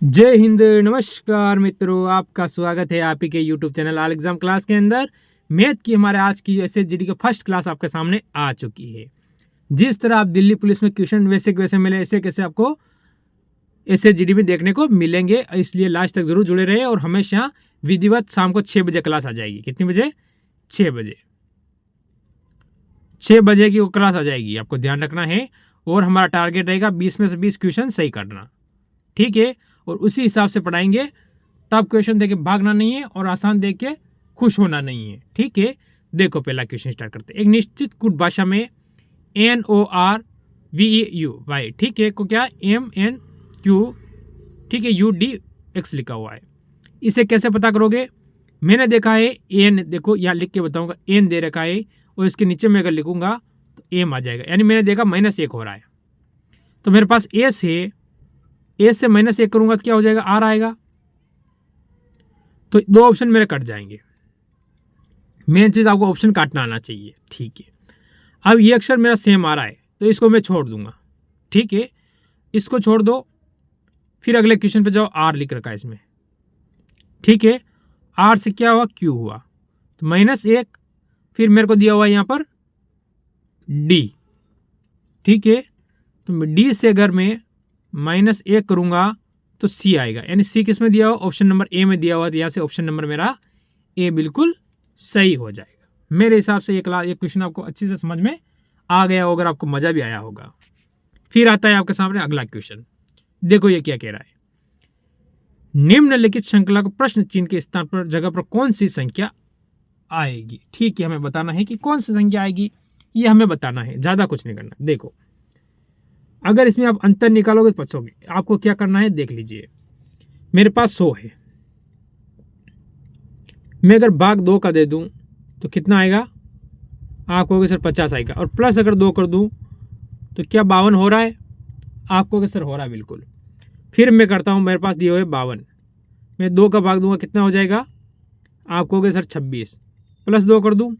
जय हिंद। नमस्कार मित्रों, आपका स्वागत है आप ही के YouTube channel all exam class के अंदर। मैथ की हमारे आज की एसएसजीडी की फर्स्ट क्लास आपके सामने आ चुकी है। जिस तरह आप दिल्ली पुलिस में क्वेश्चन वैसे कैसे मिले, ऐसे कैसे आपको एसएसजीडी में देखने को मिलेंगे, इसलिए लास्ट तक जरूर जुड़े रहे। और हमेशा विधिवत शाम को 6 बजे क्लास आ जाएगी। कितने बजे? 6 बजे। 6 बजे की वो क्लास आ जाएगी, आपको ध्यान रखना है। और हमारा टारगेट रहेगा 20 में से 20 क्वेश्चन सही करना, ठीक है। और उसी हिसाब से पढ़ाएंगे। टफ क्वेश्चन देके भागना नहीं है और आसान देख के खुश होना नहीं है, ठीक है। देखो पहला क्वेश्चन स्टार्ट करते हैं। एक निश्चित कुट भाषा में NORVEU, ठीक है, को क्या MNQ, ठीक है, UDX लिखा हुआ है। इसे कैसे पता करोगे? मैंने देखा है एन, देखो यहाँ लिख के बताऊंगा, एन दे रखा है और इसके नीचे में अगर लिखूंगा तो एम आ जाएगा, यानी मैंने देखा -1 हो रहा है। तो मेरे पास एस है, एस से -1 करूंगा तो क्या हो जाएगा? आर आएगा। तो दो ऑप्शन मेरे कट जाएंगे। मेन चीज आपको ऑप्शन काटना आना चाहिए, ठीक है। अब ये अक्षर मेरा सेम आ रहा है तो इसको मैं छोड़ दूंगा, ठीक है। इसको छोड़ दो, फिर अगले क्वेश्चन पे जाओ। आर लिख रखा है इसमें, ठीक है। आर से क्या हुआ? क्यू हुआ। तो -1, फिर मेरे को दिया हुआ यहाँ पर डी, ठीक है। तो डी से अगर मैं -1 करूंगा तो सी आएगा, यानी सी किस में दिया हुआ? ऑप्शन नंबर ए में दिया हुआ। तो यहाँ से ऑप्शन नंबर मेरा ए बिल्कुल सही हो जाएगा। मेरे हिसाब से ये क्वेश्चन आपको अच्छी से समझ में आ गया होगा, आपको मजा भी आया होगा। फिर आता है आपके सामने अगला क्वेश्चन। देखो ये क्या कह रहा है। निम्नलिखित श्रृंखला को प्रश्न चिन्ह के स्थान पर जगह पर कौन सी संख्या आएगी, ठीक है। हमें बताना है कि कौन सी संख्या आएगी, ये हमें बताना है, ज्यादा कुछ नहीं करना। देखो अगर इसमें आप अंतर निकालोगे तो बचोगे। आपको क्या करना है देख लीजिए। मेरे पास 100 है, मैं अगर भाग 2 का दे दूं तो कितना आएगा? आप कहोगे सर 50 आएगा। और प्लस अगर 2 कर दूं तो क्या 52 हो रहा है? आप कहोगे सर हो रहा है, बिल्कुल। फिर मैं करता हूं, मेरे पास दिए हुए 52, मैं 2 का भाग दूंगा, कितना हो जाएगा? आप कहोगे सर 26, प्लस 2 कर दूं,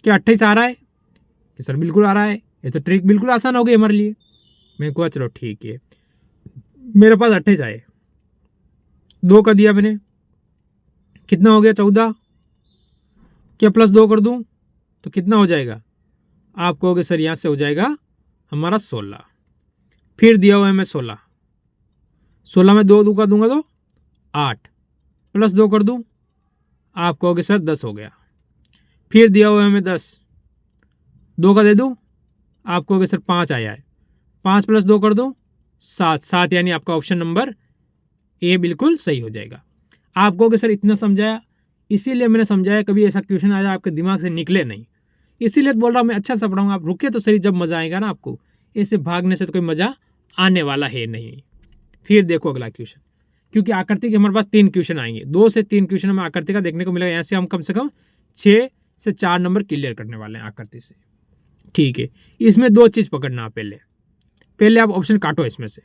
क्या 28 आ रहा है? कि सर बिल्कुल आ रहा है। ये तो ट्रिक बिल्कुल आसान हो गई हमारे लिए। मैं कहा चलो ठीक है, मेरे पास 28 आए, 2 का दिया मैंने, कितना हो गया? 14। क्या प्लस 2 कर दूं तो कितना हो जाएगा? आप कहोगे सर यहां से हो जाएगा हमारा 16। फिर दिया हुआ है मैं 16, 16 में 2 का दूंगा तो 8, प्लस 2 कर दूं, आप कहोगे सर 10 हो गया। फिर दिया हुआ है मैं 10, 2 का दे दूं, आप कहोगे सर 5 आया है, 5 प्लस 2 कर दो 7, 7 यानी आपका ऑप्शन नंबर ए बिल्कुल सही हो जाएगा। आप कहोगे सर इतना समझाया, इसीलिए मैंने समझाया, कभी ऐसा क्वेश्चन आ जाए आपके दिमाग से निकले नहीं, इसीलिए तो बोल रहा हूँ मैं अच्छा सा पढ़ाऊंगा। आप रुके तो सही, जब मजा आएगा ना आपको। ऐसे भागने से तो कोई मजा आने वाला है नहीं। फिर देखो अगला क्वेश्चन, क्योंकि आकृति के हमारे पास 3 क्वेश्चन आएंगे, 2 से 3 क्वेश्चन हमें आकृति का देखने को मिलेगा। यहाँ से हम कम से कम 6 से 4 नंबर क्लियर करने वाले हैं आकृति से, ठीक है। इसमें 2 चीज पकड़ना। पहले आप ऑप्शन काटो इसमें से।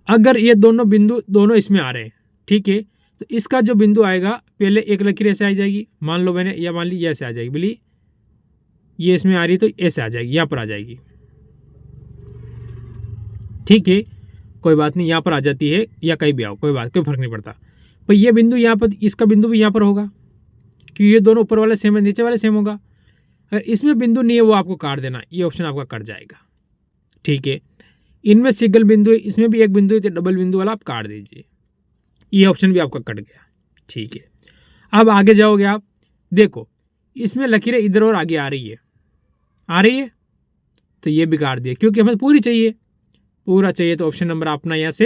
अगर ये दोनों बिंदु दोनों इसमें आ रहे हैं, ठीक है, तो इसका जो बिंदु आएगा पहले एक लकीर ऐसे आ जाएगी, मान लो मैंने, या मान ली ये ऐसे आ जाएगी, बोली ये इसमें आ रही तो ऐसे आ जाएगी, यहां पर आ जाएगी, ठीक है। कोई बात नहीं, यहां पर आ जाती है या कहीं भी आओ, कोई फर्क नहीं पड़ता। पर ये बिंदु यहां पर, इसका बिंदु भी यहां पर होगा, क्योंकि ये दोनों ऊपर वाले सेम है, नीचे वाले सेम होगा। अगर इसमें बिंदु नहीं है वो आपको काट देना, ये ऑप्शन आपका कट जाएगा, ठीक है। इनमें सिंगल बिंदु है, इसमें भी एक बिंदु है, तो डबल बिंदु वाला आप काट दीजिए, ये ऑप्शन भी आपका कट गया, ठीक है। अब आगे जाओगे आप, देखो इसमें लकीरें इधर और आगे आ रही है, तो ये भी काट दिए, क्योंकि हमें पूरा चाहिए। तो ऑप्शन नंबर अपना यहाँ से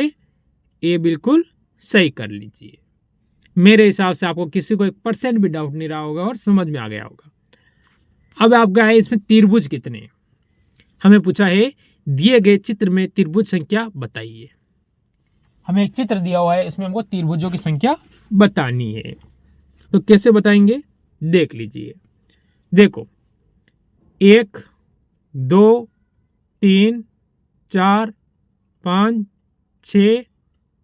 ए बिल्कुल सही कर लीजिए। मेरे हिसाब से आपको किसी को 1% भी डाउट नहीं रहा होगा और समझ में आ गया होगा। अब आपका है इसमें त्रिभुज कितने हैं? हमें पूछा है दिए गए चित्र में त्रिभुज संख्या बताइए। हमें एक चित्र दिया हुआ है, इसमें हमको त्रिभुजों की संख्या बतानी है। तो कैसे बताएंगे देख लीजिए। देखो 1 2 3 4 5 6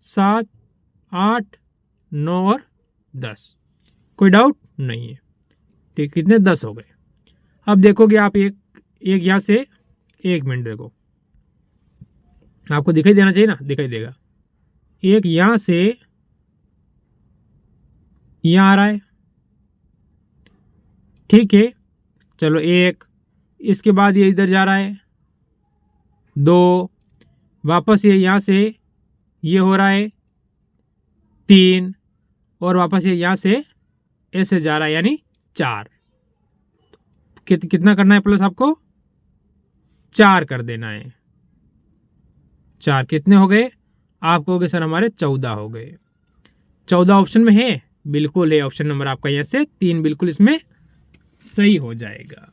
7 8 9 और 10, कोई डाउट नहीं है, ठीक। कितने? 10 हो गए। अब देखोगे आप एक यहां से, 1 मिनट देखो, आपको दिखाई देना चाहिए ना, दिखाई देगा। एक यहाँ से यहाँ आ रहा है, ठीक है। चलो एक, इसके बाद ये इधर जा रहा है 2, वापस ये यहाँ से ये हो रहा है 3, और वापस ये यहाँ से ऐसे जा रहा है यानी 4। कितना करना है प्लस आपको? 4 कर देना है। 4 कितने हो गए? आप कहोगे सर हमारे 14 हो गए। 14 ऑप्शन में है, बिल्कुल है। ऑप्शन नंबर आपका यहाँ से 3 बिल्कुल इसमें सही हो जाएगा।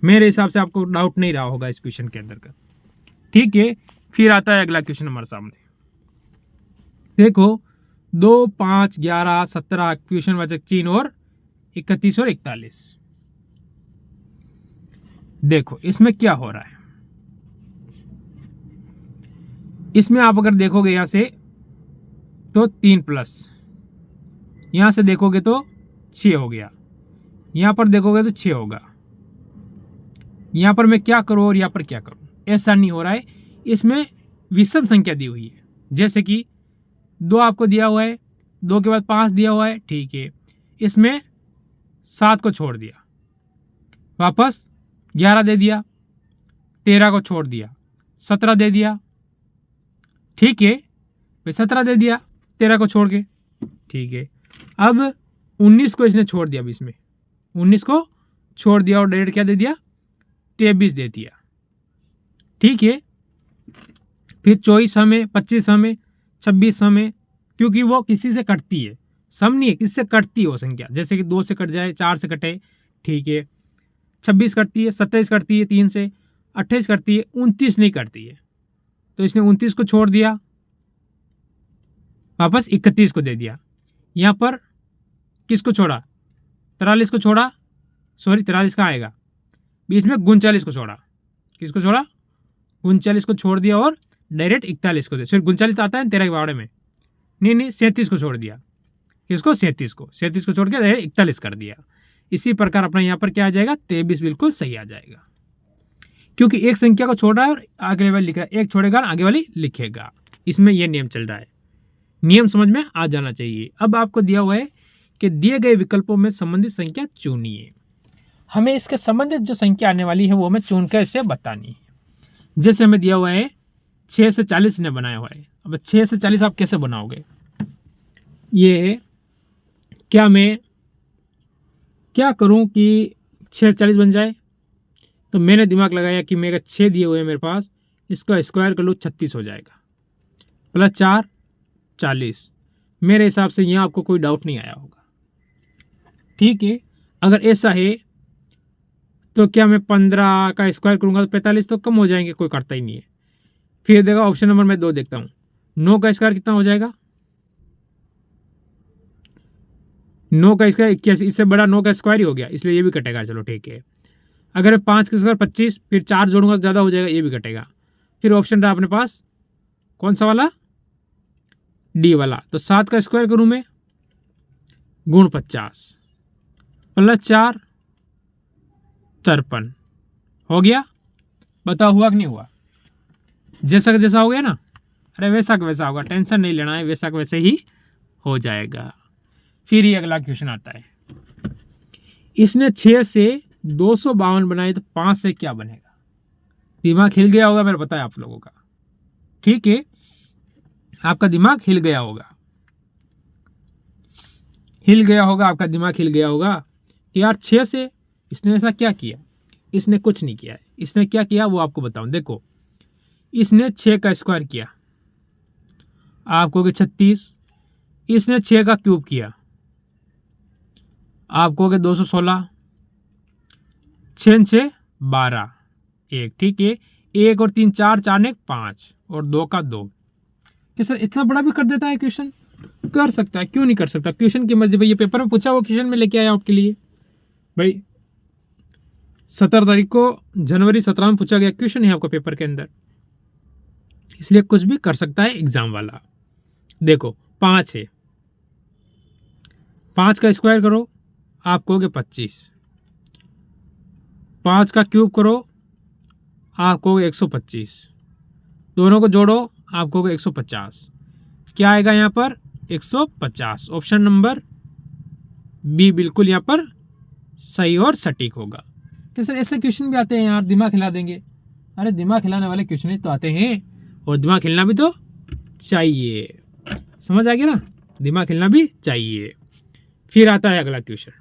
मेरे हिसाब से आपको डाउट नहीं रहा होगा इस क्वेश्चन के अंदर का, ठीक है। फिर आता है अगला क्वेश्चन हमारे सामने। देखो 2, 5, 11, 17 क्वेश्चन वाचक चिन्ह और 31 और 41। देखो इसमें क्या हो रहा है। इसमें आप अगर देखोगे यहां से तो 3 प्लस, यहां से देखोगे तो 6 हो गया, यहां पर देखोगे तो 6 होगा। यहां पर मैं क्या करूं और यहां पर क्या करूं, ऐसा नहीं हो रहा है। इसमें विषम संख्या दी हुई है, जैसे कि 2 आपको दिया हुआ है, 2 के बाद 5 दिया हुआ है, ठीक है। इसमें 7 को छोड़ दिया, वापस 11 दे दिया, 13 को छोड़ दिया, 17 दे दिया, ठीक है। फिर 17 दे दिया 13 को छोड़ के, ठीक है। अब 19 को इसने छोड़ दिया, अब इसमें 19 को छोड़ दिया और डायरेक्ट क्या दे दिया? 23 दे दिया, ठीक है। फिर 24 हमें, 25 हमें, 26 हमें, क्योंकि वो किसी से कटती है, सम नहीं है, किससे कटती है वो संख्या, जैसे कि 2 से कट जाए, 4 से कटे, ठीक है। 26 कटती है, 27 कटती है 3 से, 28 कटती है, 29 नहीं कटती है। तो इसने 29 को छोड़ दिया, वापस 31 को दे दिया। यहाँ पर किसको छोड़ा? 43 को छोड़ा, सॉरी 43 का आएगा, बीच में 39 को छोड़ा। किसको छोड़ा? 39 को छोड़ दिया और डायरेक्ट 41 को दे। फिर 39 आता है 13 के बारे में, नहीं 37 को छोड़ दिया। किसको? 37 को। 37 को छोड़ के डायरेक्ट 41 कर दिया। इसी प्रकार अपना यहाँ पर क्या आ जाएगा? 23 बिल्कुल सही आ जाएगा, क्योंकि एक संख्या को छोड़ रहा है और आगे वाली लिख रहा है, एक छोड़ेगा आगे वाली लिखेगा। इसमें यह नियम चल रहा है, नियम समझ में आ जाना चाहिए। अब आपको दिया हुआ है कि दिए गए विकल्पों में संबंधित संख्या चुनिए। हमें इसके संबंधित जो संख्या आने वाली है वो हमें चुनकर इसे बतानी है। जैसे हमें दिया हुआ है 6 से 40 ने बनाया हुआ है। अब 6 से 40 आप कैसे बनाओगे? ये क्या मैं क्या करूं कि 6 से 40 बन जाए? तो मैंने दिमाग लगाया कि मेरे 6 दिए हुए हैं मेरे पास, इसका स्क्वायर कर लो 36 हो जाएगा, प्लस 4 40। मेरे हिसाब से यहाँ आपको कोई डाउट नहीं आया होगा, ठीक है। अगर ऐसा है तो क्या मैं 15 का स्क्वायर करूंगा तो 45 तो कम हो जाएंगे, कोई करता ही नहीं है। फिर देखा ऑप्शन नंबर मैं 2 देखता हूँ, 9 का स्क्वायर कितना हो जाएगा? 9 का स्क्वायर 81, इससे बड़ा 9 का स्क्वायर ही हो गया, इसलिए ये भी कटेगा। चलो ठीक है। अगर मैं 5 का स्क्वायर 25, फिर 4 जोड़ूंगा तो ज़्यादा हो जाएगा, ये भी कटेगा। फिर ऑप्शन रहा अपने पास कौन सा वाला? डी वाला। तो 7 का स्क्वायर करूं मैं, गुण 50 प्लस 4 53 हो गया। बताओ हुआ कि नहीं हुआ? जैसा का जैसा हो गया ना? अरे वैसा का वैसा होगा, टेंशन नहीं लेना है, वैसा का वैसे ही हो जाएगा। फिर ये अगला क्वेश्चन आता है, इसने 6 से 252 बनाए तो 5 से क्या बनेगा? दिमाग हिल गया होगा, मेरे पता है आप लोगों का, ठीक है। आपका दिमाग हिल गया होगा, आपका दिमाग हिल गया होगा कि यार 6 से इसने ऐसा क्या किया? इसने कुछ नहीं किया है। इसने क्या किया वो आपको बताऊं। देखो इसने 6 का स्क्वायर किया, आप कहोगे 36। इसने 6 का क्यूब किया, आप कहोगे 216। 6 6 12 1, ठीक है। 1 और 3 4, 4 ने 5 और 2 का 2। कि सर इतना बड़ा भी कर देता है क्वेश्चन? कर सकता है, क्यों नहीं कर सकता। क्वेश्चन की मर्जी भाई, ये पेपर में पूछा वो क्वेश्चन में लेके आया आपके लिए भाई। 17 तारीख को जनवरी 17 में पूछा गया क्वेश्चन है आपको पेपर के अंदर, इसलिए कुछ भी कर सकता है एग्जाम वाला। देखो 5 है, 5 का स्क्वायर करो आप कहोगे 25। 5 का क्यूब करो आप कहोगे 125। दोनों को जोड़ो आप कहोगे 150। क्या आएगा यहाँ पर 150। ऑप्शन नंबर बी बिल्कुल यहाँ पर सही और सटीक होगा। तो सर ऐसे क्वेश्चन भी आते हैं यार, दिमाग हिला देंगे। अरे दिमाग हिलाने वाले क्वेश्चन ही तो आते हैं, और दिमाग हिलना भी तो चाहिए। समझ आ गया ना, दिमाग हिलना भी चाहिए। फिर आता है अगला क्वेश्चन,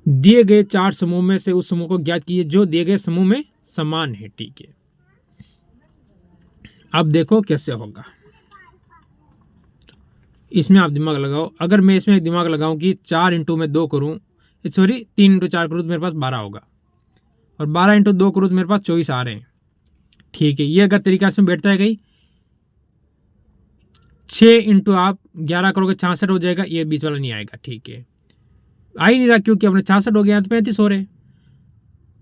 दिए गए 4 समूह में से उस समूह को ज्ञात कीजिए जो दिए गए समूह में समान है। ठीक है, अब देखो कैसे होगा, इसमें आप दिमाग लगाओ। अगर मैं इसमें दिमाग लगाऊं कि 4 इंटू में 2 करूं, सॉरी 3 इंटू 4 करूं तो मेरे पास 12 होगा, और 12 इंटू 2 करूं तो मेरे पास 24 आ रहे हैं। ठीक है, ये अगर तरीका इसमें बैठता है कहीं, 6 इंटू आप 11 करोगे 66 हो जाएगा, ये बीच वाला नहीं आएगा। ठीक है, आ ही नहीं रहा क्योंकि अपने 66 हो गया तो 35 हो रहे।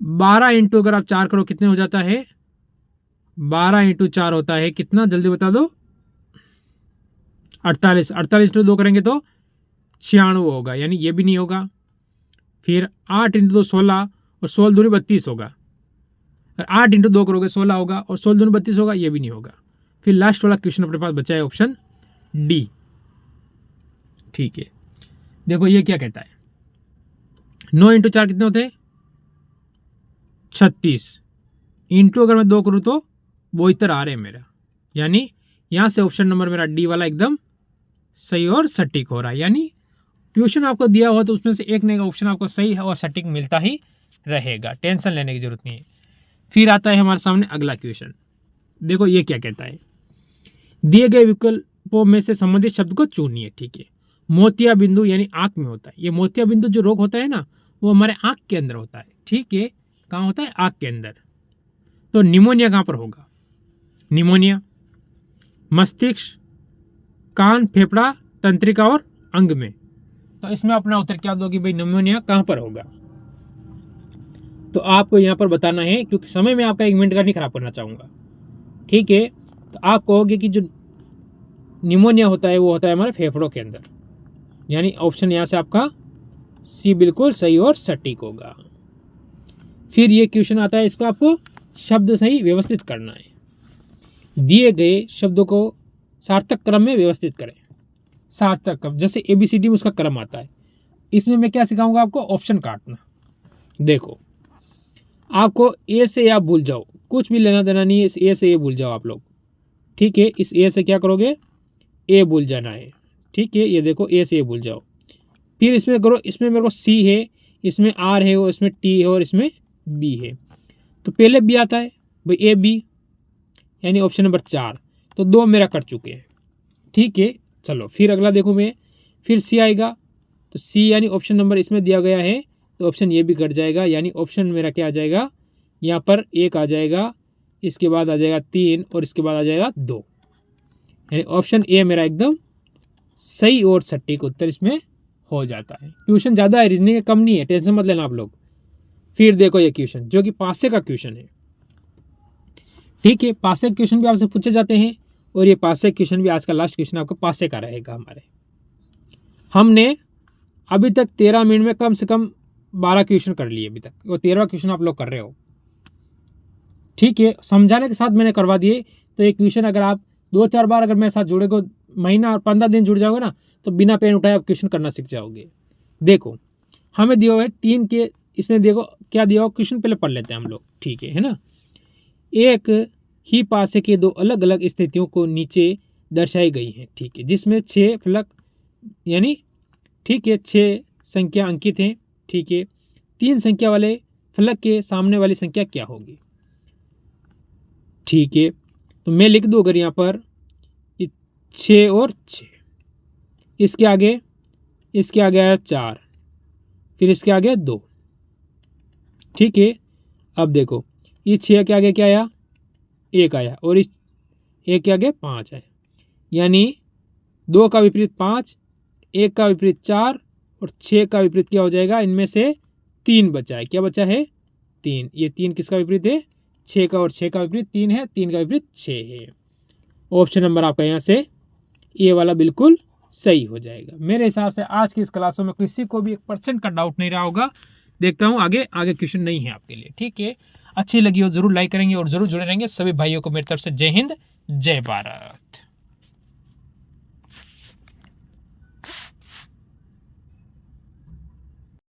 12 इंटू अगर आप 4 करो कितने हो जाता है, 12 इंटू 4 होता है कितना, जल्दी बता दो, 48। 48 इंटू 2 करेंगे तो 96 होगा, यानी ये भी नहीं होगा। फिर 8 इंटू 2 16, और 16 दूनी 32 होगा। 8 इंटू 2 करोगे 16 होगा, और 16 दूनी 32 होगा, ये भी नहीं होगा। फिर लास्ट वाला क्वेश्चन अपने पास बचा है ऑप्शन डी। ठीक है, देखो ये क्या कहता है, 9 इंटू 4 कितने होते हैं 36, इंटू अगर मैं 2 करूँ तो 72 आ रहे हैं मेरा, यानी यहाँ से ऑप्शन नंबर मेरा डी वाला एकदम सही और सटीक हो रहा है। यानी क्वेश्चन आपको दिया हुआ तो उसमें से एक नया ऑप्शन आपको सही है और सटीक मिलता ही रहेगा, टेंशन लेने की जरूरत नहीं है। फिर आता है हमारे सामने अगला क्वेश्चन, देखो ये क्या कहता है, दिए गए विकल्पों में से संबंधित शब्द को चुनिए। ठीक है, मोतिया बिंदु यानी आंख में होता है। ये मोतिया बिंदु जो रोग होता है ना, वो हमारे आंख के अंदर होता है। ठीक है, कहाँ होता है, आंख के अंदर। तो निमोनिया कहाँ पर होगा, निमोनिया मस्तिष्क, कान, फेफड़ा, तंत्रिका और अंग में। तो इसमें अपना उत्तर क्या दोगे भाई, निमोनिया कहाँ पर होगा। तो आपको यहाँ पर बताना है, क्योंकि समय में आपका 1 मिनट का नहीं खराब करना चाहूँगा। ठीक है, तो आप कहोगे कि जो निमोनिया होता है वो होता है हमारे फेफड़ों के अंदर, यानी ऑप्शन यहाँ से आपका सी बिल्कुल सही और सटीक होगा। फिर ये क्वेश्चन आता है, इसको आपको शब्द सही व्यवस्थित करना है। दिए गए शब्दों को सार्थक क्रम में व्यवस्थित करें। सार्थक क्रम जैसे ABCD में उसका क्रम आता है, इसमें मैं क्या सिखाऊंगा आपको, ऑप्शन काटना। देखो आपको ए से आप भूल जाओ, कुछ भी लेना देना नहीं है, इस ए से ए भूल जाओ आप लोग। ठीक है, इस ए से क्या करोगे, ए भूल जाना है। ठीक है, ये देखो ए से ए भूल जाओ। फिर इसमें करो, इसमें मेरे को सी है, इसमें आर है, और इसमें टी है, और इसमें बी है। तो पहले बी आता है भाई, ए बी, यानी ऑप्शन नंबर 4। तो 2 मेरा कट चुके हैं। ठीक है, चलो फिर अगला देखो मैं, फिर सी आएगा, तो सी यानी ऑप्शन नंबर इसमें दिया गया है, तो ऑप्शन ये भी कट जाएगा, यानी ऑप्शन मेरा क्या आ जाएगा, यहाँ पर 1 आ जाएगा, इसके बाद आ जाएगा 3, और इसके बाद आ जाएगा 2, यानी ऑप्शन ए मेरा एकदम सही और सटीक उत्तर इसमें हो जाता है। क्वेश्चन ज़्यादा है, रीजनिंग कम नहीं है, टेंशन मत लेना आप लोग। फिर देखो ये क्वेश्चन जो कि पासे का क्वेश्चन है। ठीक है, पासे क्वेश्चन भी आपसे पूछे जाते हैं, और ये पासे क्वेश्चन भी आज का लास्ट क्वेश्चन आपका पासे का रहेगा हमारे। हमने अभी तक 13 मिनट में कम से कम 12 क्वेश्चन कर लिए अभी तक, वो 13वां क्वेश्चन आप लोग कर रहे हो। ठीक है, समझाने के साथ मैंने करवा दिए। तो ये क्वेश्चन अगर आप 2-4 बार अगर मेरे साथ जुड़ेगा, महीना और 15 दिन जुड़ जाओगे ना, तो बिना पेन उठाए आप क्वेश्चन करना सीख जाओगे। देखो हमें दिया हुआ है 3 के, इसने देखो क्या दिया हुआ, क्वेश्चन पहले पढ़ लेते हैं हम लोग। ठीक है ना, एक ही पासे के 2 अलग अलग स्थितियों को नीचे दर्शाई गई हैं। ठीक है, जिसमें 6 फलक यानी ठीक है 6 संख्या अंकित हैं। ठीक है, 3 संख्या वाले फलक के सामने वाली संख्या क्या होगी। ठीक है, तो मैं लिख दूँ अगर यहाँ पर 6 और 6, इसके आगे आया 4, फिर इसके आगे 2। ठीक है, अब देखो ये 6 के आगे क्या आया, 1 आया, और इस 1 के आगे 5 है, यानी 2 का विपरीत 5, 1 का विपरीत 4, और 6 का विपरीत क्या हो जाएगा, इनमें से 3 बचा है। क्या बचा है, 3। ये 3 किसका विपरीत है, 6 का, और 6 का विपरीत 3 है, 3 का विपरीत 6 है। ऑप्शन नंबर आपका यहाँ से ये वाला बिल्कुल सही हो जाएगा। मेरे हिसाब से आज की इस क्लासों में किसी को भी 1% का डाउट नहीं रहा होगा। देखता हूँ आगे क्वेश्चन नहीं है आपके लिए। ठीक है, अच्छी लगी हो जरूर लाइक करेंगे और जरूर जुड़े रहेंगे। सभी भाइयों को मेरी तरफ से जय हिंद, जय भारत।